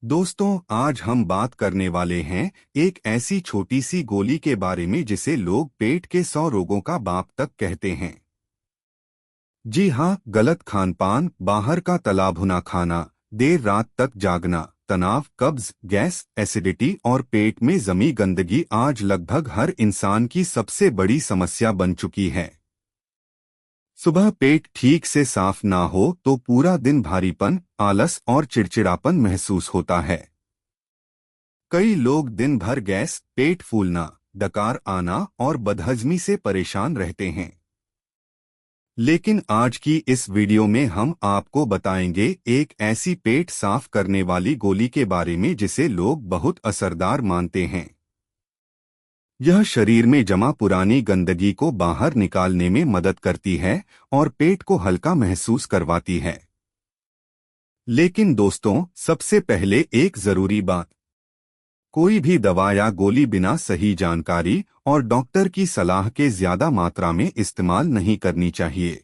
दोस्तों, आज हम बात करने वाले हैं एक ऐसी छोटी सी गोली के बारे में जिसे लोग पेट के 100 रोगों का बाप तक कहते हैं। जी हाँ, गलत खान पान, बाहर का तला भुना खाना, देर रात तक जागना, तनाव, कब्ज, गैस, एसिडिटी और पेट में जमी गंदगी आज लगभग हर इंसान की सबसे बड़ी समस्या बन चुकी है। सुबह पेट ठीक से साफ ना हो तो पूरा दिन भारीपन, आलस और चिड़चिड़ापन महसूस होता है। कई लोग दिन भर गैस, पेट फूलना, डकार आना और बदहजमी से परेशान रहते हैं। लेकिन आज की इस वीडियो में हम आपको बताएंगे एक ऐसी पेट साफ करने वाली गोली के बारे में जिसे लोग बहुत असरदार मानते हैं। यह शरीर में जमा पुरानी गंदगी को बाहर निकालने में मदद करती है और पेट को हल्का महसूस करवाती है। लेकिन दोस्तों, सबसे पहले एक जरूरी बात, कोई भी दवा या गोली बिना सही जानकारी और डॉक्टर की सलाह के ज्यादा मात्रा में इस्तेमाल नहीं करनी चाहिए,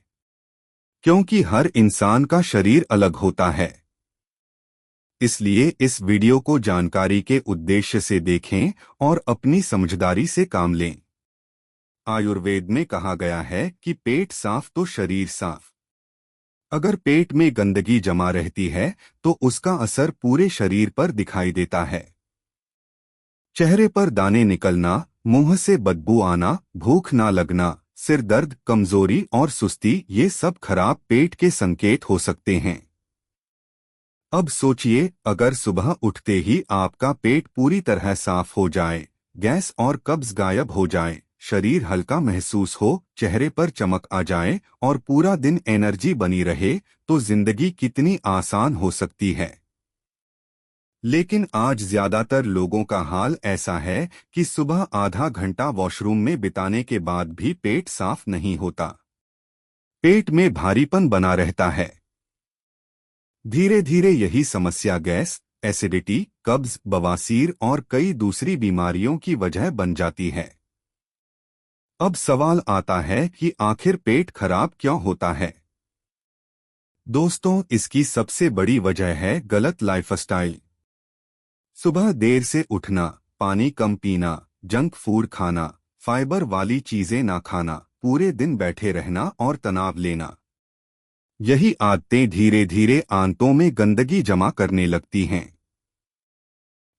क्योंकि हर इंसान का शरीर अलग होता है। इसलिए इस वीडियो को जानकारी के उद्देश्य से देखें और अपनी समझदारी से काम लें। आयुर्वेद में कहा गया है कि पेट साफ तो शरीर साफ। अगर पेट में गंदगी जमा रहती है तो उसका असर पूरे शरीर पर दिखाई देता है। चेहरे पर दाने निकलना, मुंह से बदबू आना, भूख ना लगना, सिर दर्द, कमजोरी और सुस्ती, ये सब खराब पेट के संकेत हो सकते हैं। अब सोचिए, अगर सुबह उठते ही आपका पेट पूरी तरह साफ हो जाए, गैस और कब्ज गायब हो जाए, शरीर हल्का महसूस हो, चेहरे पर चमक आ जाए और पूरा दिन एनर्जी बनी रहे, तो जिंदगी कितनी आसान हो सकती है। लेकिन आज ज्यादातर लोगों का हाल ऐसा है कि सुबह आधा घंटा वॉशरूम में बिताने के बाद भी पेट साफ नहीं होता। पेट में भारीपन बना रहता है। धीरे धीरे यही समस्या गैस, एसिडिटी, कब्ज, बवासीर और कई दूसरी बीमारियों की वजह बन जाती है। अब सवाल आता है कि आखिर पेट खराब क्यों होता है। दोस्तों, इसकी सबसे बड़ी वजह है गलत लाइफस्टाइल। सुबह देर से उठना, पानी कम पीना, जंक फूड खाना, फाइबर वाली चीजें ना खाना, पूरे दिन बैठे रहना और तनाव लेना, यही आदतें धीरे धीरे आंतों में गंदगी जमा करने लगती हैं।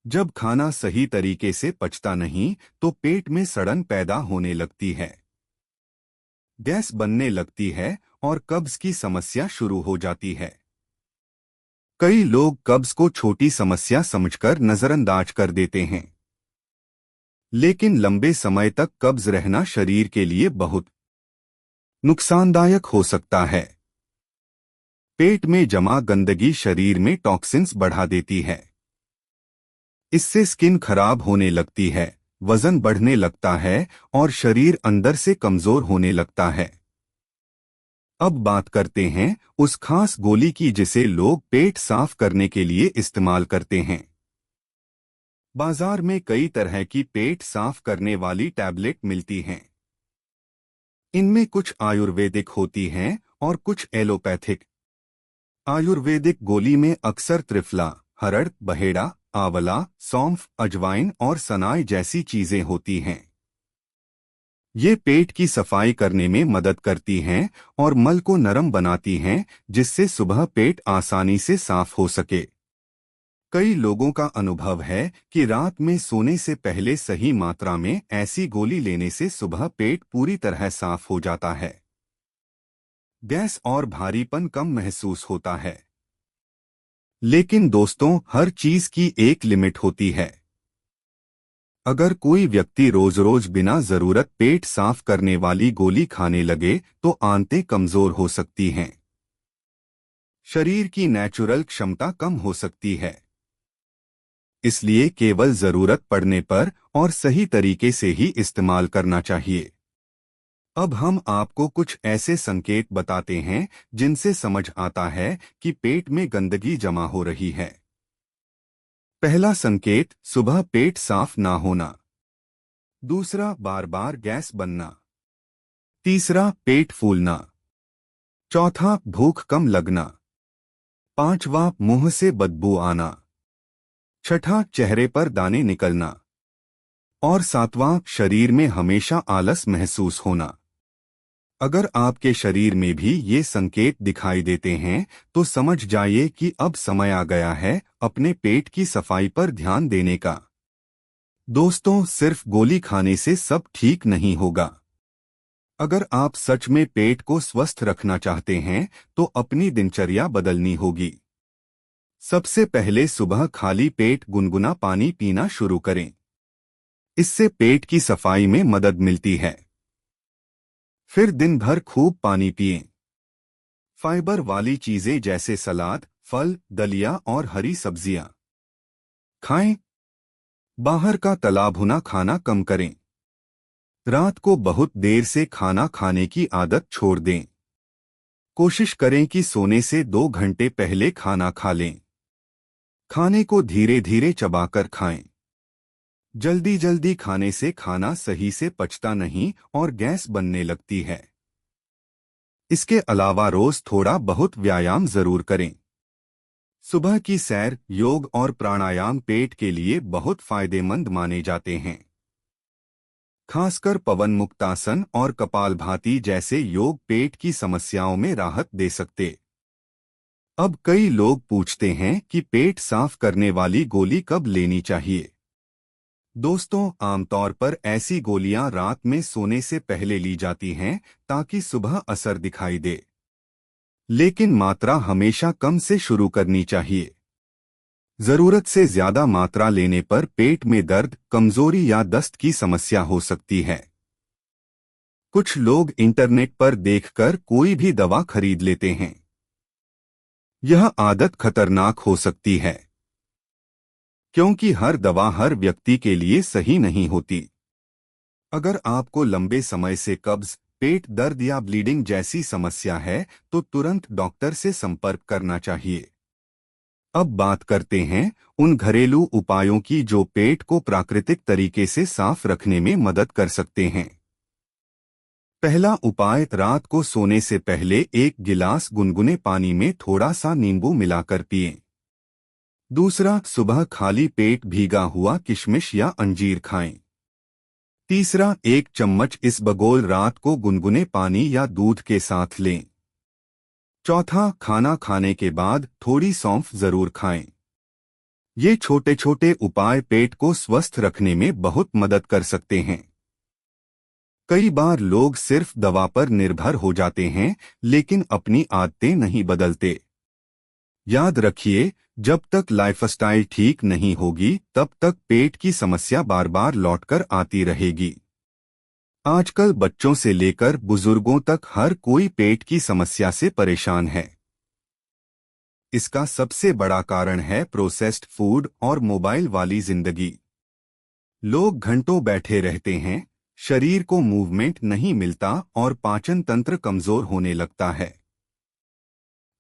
जब खाना सही तरीके से पचता नहीं तो पेट में सड़न पैदा होने लगती है, गैस बनने लगती है और कब्ज की समस्या शुरू हो जाती है। कई लोग कब्ज को छोटी समस्या समझकर नजरअंदाज कर देते हैं, लेकिन लंबे समय तक कब्ज रहना शरीर के लिए बहुत नुकसानदायक हो सकता है। पेट में जमा गंदगी शरीर में टॉक्सिन्स बढ़ा देती है। इससे स्किन खराब होने लगती है, वजन बढ़ने लगता है और शरीर अंदर से कमजोर होने लगता है। अब बात करते हैं उस खास गोली की जिसे लोग पेट साफ करने के लिए इस्तेमाल करते हैं। बाजार में कई तरह की पेट साफ करने वाली टैबलेट मिलती हैं। इनमें कुछ आयुर्वेदिक होती हैं और कुछ एलोपैथिक। आयुर्वेदिक गोली में अक्सर त्रिफला, हरड़, बहेड़ा, आंवला, सौंफ, अजवाइन और सनाई जैसी चीजें होती हैं। ये पेट की सफाई करने में मदद करती हैं और मल को नरम बनाती हैं, जिससे सुबह पेट आसानी से साफ हो सके। कई लोगों का अनुभव है कि रात में सोने से पहले सही मात्रा में ऐसी गोली लेने से सुबह पेट पूरी तरह साफ हो जाता है। गैस और भारीपन कम महसूस होता है। लेकिन दोस्तों, हर चीज की एक लिमिट होती है। अगर कोई व्यक्ति रोज रोज बिना जरूरत पेट साफ करने वाली गोली खाने लगे तो आंतें कमजोर हो सकती हैं। शरीर की नेचुरल क्षमता कम हो सकती है। इसलिए केवल जरूरत पड़ने पर और सही तरीके से ही इस्तेमाल करना चाहिए। अब हम आपको कुछ ऐसे संकेत बताते हैं जिनसे समझ आता है कि पेट में गंदगी जमा हो रही है। पहला संकेत, सुबह पेट साफ ना होना। दूसरा, बार बार गैस बनना। तीसरा, पेट फूलना। चौथा, भूख कम लगना। पांचवा, मुंह से बदबू आना। छठा, चेहरे पर दाने निकलना। और सातवां, शरीर में हमेशा आलस महसूस होना। अगर आपके शरीर में भी ये संकेत दिखाई देते हैं तो समझ जाइए कि अब समय आ गया है अपने पेट की सफाई पर ध्यान देने का। दोस्तों, सिर्फ गोली खाने से सब ठीक नहीं होगा। अगर आप सच में पेट को स्वस्थ रखना चाहते हैं तो अपनी दिनचर्या बदलनी होगी। सबसे पहले सुबह खाली पेट गुनगुना पानी पीना शुरू करें। इससे पेट की सफाई में मदद मिलती है। फिर दिन भर खूब पानी पिएं। फाइबर वाली चीजें जैसे सलाद, फल, दलिया और हरी सब्जियां खाएं। बाहर का तला भुना खाना कम करें। रात को बहुत देर से खाना खाने की आदत छोड़ दें। कोशिश करें कि सोने से 2 घंटे पहले खाना खा लें। खाने को धीरे धीरे चबाकर खाएं। जल्दी जल्दी खाने से खाना सही से पचता नहीं और गैस बनने लगती है। इसके अलावा रोज थोड़ा बहुत व्यायाम जरूर करें। सुबह की सैर, योग और प्राणायाम पेट के लिए बहुत फायदेमंद माने जाते हैं। खासकर पवन मुक्तासन और कपालभाति जैसे योग पेट की समस्याओं में राहत दे सकते। अब कई लोग पूछते हैं कि पेट साफ करने वाली गोली कब लेनी चाहिए। दोस्तों, आमतौर पर ऐसी गोलियां रात में सोने से पहले ली जाती हैं ताकि सुबह असर दिखाई दे। लेकिन मात्रा हमेशा कम से शुरू करनी चाहिए। जरूरत से ज्यादा मात्रा लेने पर पेट में दर्द, कमजोरी या दस्त की समस्या हो सकती है। कुछ लोग इंटरनेट पर देखकर कोई भी दवा खरीद लेते हैं। यह आदत खतरनाक हो सकती है क्योंकि हर दवा हर व्यक्ति के लिए सही नहीं होती। अगर आपको लंबे समय से कब्ज, पेट दर्द या ब्लीडिंग जैसी समस्या है तो तुरंत डॉक्टर से संपर्क करना चाहिए। अब बात करते हैं उन घरेलू उपायों की जो पेट को प्राकृतिक तरीके से साफ रखने में मदद कर सकते हैं। पहला उपाय, रात को सोने से पहले 1 गिलास गुनगुने पानी में थोड़ा सा नींबू मिलाकर पिएं। दूसरा, सुबह खाली पेट भीगा हुआ किशमिश या अंजीर खाएं। तीसरा, 1 चम्मच इसबगोल रात को गुनगुने पानी या दूध के साथ लें। चौथा, खाना खाने के बाद थोड़ी सौंफ जरूर खाएं। ये छोटे छोटे उपाय पेट को स्वस्थ रखने में बहुत मदद कर सकते हैं। कई बार लोग सिर्फ दवा पर निर्भर हो जाते हैं लेकिन अपनी आदतें नहीं बदलते। याद रखिए, जब तक लाइफस्टाइल ठीक नहीं होगी तब तक पेट की समस्या बार बार लौटकर आती रहेगी। आजकल बच्चों से लेकर बुजुर्गों तक हर कोई पेट की समस्या से परेशान है। इसका सबसे बड़ा कारण है प्रोसेस्ड फूड और मोबाइल वाली जिंदगी। लोग घंटों बैठे रहते हैं, शरीर को मूवमेंट नहीं मिलता और पाचन तंत्र कमजोर होने लगता है।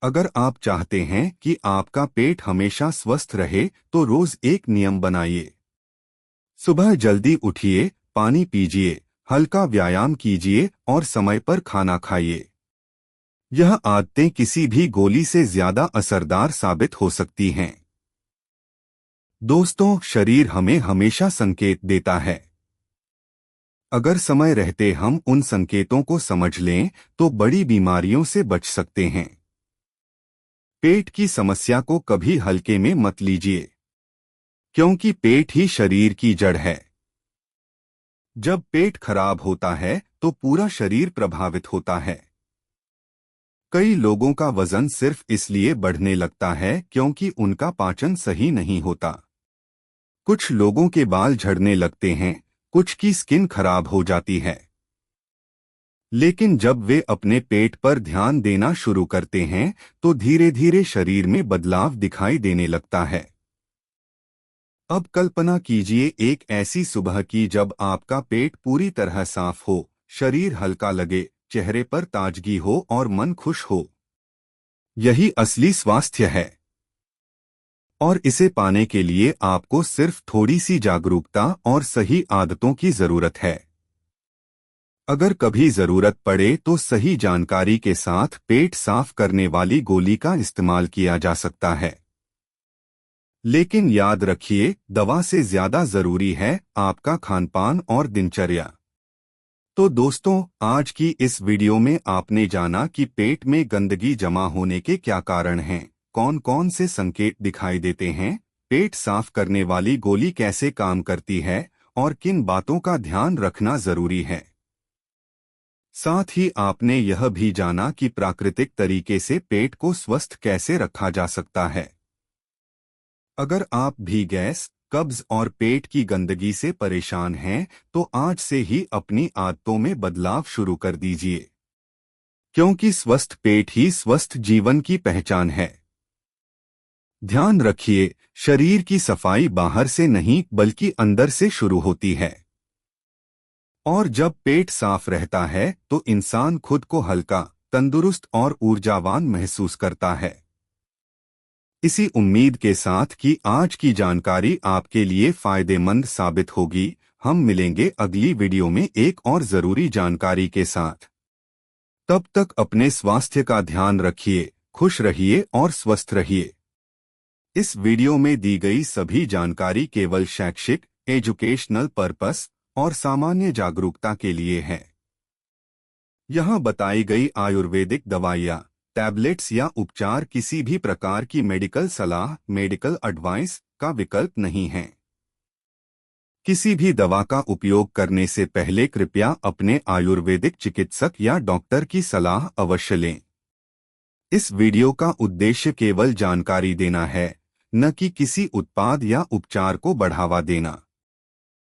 अगर आप चाहते हैं कि आपका पेट हमेशा स्वस्थ रहे तो रोज एक नियम बनाइए। सुबह जल्दी उठिए, पानी पीजिए, हल्का व्यायाम कीजिए और समय पर खाना खाइए। यह आदतें किसी भी गोली से ज्यादा असरदार साबित हो सकती हैं। दोस्तों, शरीर हमें हमेशा संकेत देता है। अगर समय रहते हम उन संकेतों को समझ लें तो बड़ी बीमारियों से बच सकते हैं। पेट की समस्या को कभी हल्के में मत लीजिए, क्योंकि पेट ही शरीर की जड़ है। जब पेट खराब होता है तो पूरा शरीर प्रभावित होता है। कई लोगों का वजन सिर्फ इसलिए बढ़ने लगता है क्योंकि उनका पाचन सही नहीं होता। कुछ लोगों के बाल झड़ने लगते हैं, कुछ की स्किन खराब हो जाती है। लेकिन जब वे अपने पेट पर ध्यान देना शुरू करते हैं तो धीरे धीरे शरीर में बदलाव दिखाई देने लगता है। अब कल्पना कीजिए एक ऐसी सुबह की जब आपका पेट पूरी तरह साफ हो, शरीर हल्का लगे, चेहरे पर ताजगी हो और मन खुश हो। यही असली स्वास्थ्य है। और इसे पाने के लिए आपको सिर्फ थोड़ी सी जागरूकता और सही आदतों की जरूरत है। अगर कभी जरूरत पड़े तो सही जानकारी के साथ पेट साफ करने वाली गोली का इस्तेमाल किया जा सकता है। लेकिन याद रखिए, दवा से ज्यादा जरूरी है आपका खानपान और दिनचर्या। तो दोस्तों, आज की इस वीडियो में आपने जाना कि पेट में गंदगी जमा होने के क्या कारण हैं, कौन कौन से संकेत दिखाई देते हैं, पेट साफ करने वाली गोली कैसे काम करती है और किन बातों का ध्यान रखना जरूरी है। साथ ही आपने यह भी जाना कि प्राकृतिक तरीके से पेट को स्वस्थ कैसे रखा जा सकता है। अगर आप भी गैस, कब्ज और पेट की गंदगी से परेशान हैं, तो आज से ही अपनी आदतों में बदलाव शुरू कर दीजिए, क्योंकि स्वस्थ पेट ही स्वस्थ जीवन की पहचान है। ध्यान रखिए, शरीर की सफाई बाहर से नहीं बल्कि अंदर से शुरू होती है, और जब पेट साफ रहता है तो इंसान खुद को हल्का, तंदुरुस्त और ऊर्जावान महसूस करता है। इसी उम्मीद के साथ कि आज की जानकारी आपके लिए फायदेमंद साबित होगी, हम मिलेंगे अगली वीडियो में एक और जरूरी जानकारी के साथ। तब तक अपने स्वास्थ्य का ध्यान रखिए, खुश रहिए और स्वस्थ रहिए। इस वीडियो में दी गई सभी जानकारी केवल शैक्षिक, एजुकेशनल पर्पस और सामान्य जागरूकता के लिए है। यहाँ बताई गई आयुर्वेदिक दवाइयाँ, टैबलेट्स या उपचार किसी भी प्रकार की मेडिकल सलाह, मेडिकल एडवाइस का विकल्प नहीं है। किसी भी दवा का उपयोग करने से पहले कृपया अपने आयुर्वेदिक चिकित्सक या डॉक्टर की सलाह अवश्य लें। इस वीडियो का उद्देश्य केवल जानकारी देना है, न कि किसी उत्पाद या उपचार को बढ़ावा देना।